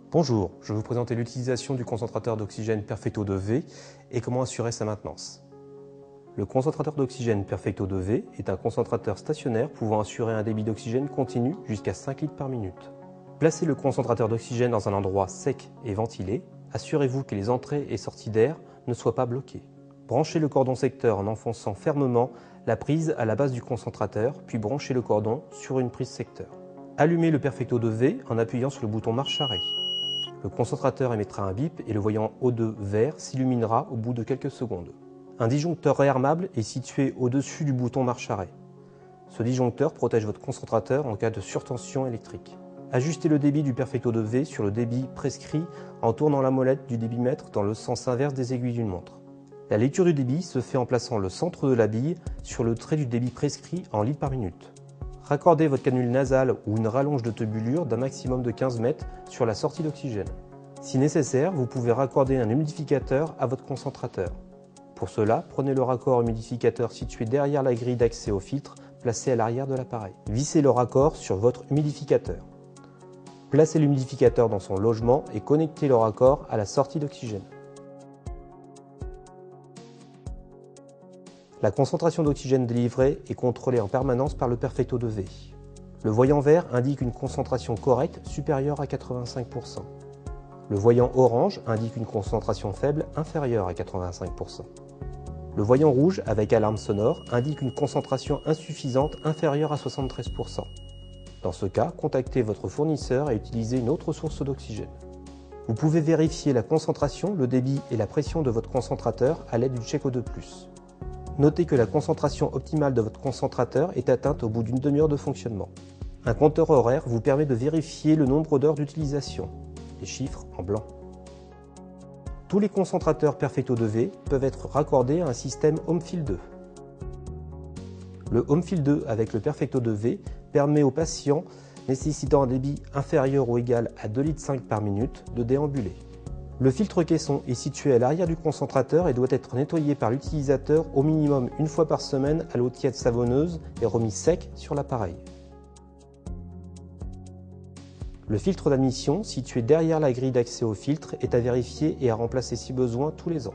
Bonjour, je vais vous présenter l'utilisation du concentrateur d'oxygène Perfecto 2V et comment assurer sa maintenance. Le concentrateur d'oxygène Perfecto 2V est un concentrateur stationnaire pouvant assurer un débit d'oxygène continu jusqu'à 5 litres par minute. Placez le concentrateur d'oxygène dans un endroit sec et ventilé. Assurez-vous que les entrées et sorties d'air ne soient pas bloquées. Branchez le cordon secteur en enfonçant fermement la prise à la base du concentrateur, puis branchez le cordon sur une prise secteur. Allumez le Perfecto 2V en appuyant sur le bouton marche-arrêt. Le concentrateur émettra un bip et le voyant O2 vert s'illuminera au bout de quelques secondes. Un disjoncteur réarmable est situé au-dessus du bouton marche-arrêt. Ce disjoncteur protège votre concentrateur en cas de surtension électrique. Ajustez le débit du Perfecto 2V sur le débit prescrit en tournant la molette du débitmètre dans le sens inverse des aiguilles d'une montre. La lecture du débit se fait en plaçant le centre de la bille sur le trait du débit prescrit en litres par minute. Raccordez votre canule nasale ou une rallonge de tubulure d'un maximum de 15 mètres sur la sortie d'oxygène. Si nécessaire, vous pouvez raccorder un humidificateur à votre concentrateur. Pour cela, prenez le raccord humidificateur situé derrière la grille d'accès au filtre placée à l'arrière de l'appareil. Vissez le raccord sur votre humidificateur. Placez l'humidificateur dans son logement et connectez le raccord à la sortie d'oxygène. La concentration d'oxygène délivrée est contrôlée en permanence par le Perfecto 2V. Le voyant vert indique une concentration correcte supérieure à 85%. Le voyant orange indique une concentration faible inférieure à 85%. Le voyant rouge avec alarme sonore indique une concentration insuffisante inférieure à 73%. Dans ce cas, contactez votre fournisseur et utilisez une autre source d'oxygène. Vous pouvez vérifier la concentration, le débit et la pression de votre concentrateur à l'aide du Check-O2+. Notez que la concentration optimale de votre concentrateur est atteinte au bout d'une demi-heure de fonctionnement. Un compteur horaire vous permet de vérifier le nombre d'heures d'utilisation, les chiffres en blanc. Tous les concentrateurs Perfecto 2V peuvent être raccordés à un système HomeFill 2. Le HomeFill 2 avec le Perfecto 2V permet aux patients nécessitant un débit inférieur ou égal à 2,5 litres par minute de déambuler. Le filtre caisson est situé à l'arrière du concentrateur et doit être nettoyé par l'utilisateur au minimum une fois par semaine à l'eau tiède savonneuse et remis sec sur l'appareil. Le filtre d'admission, situé derrière la grille d'accès au filtre, est à vérifier et à remplacer si besoin tous les ans.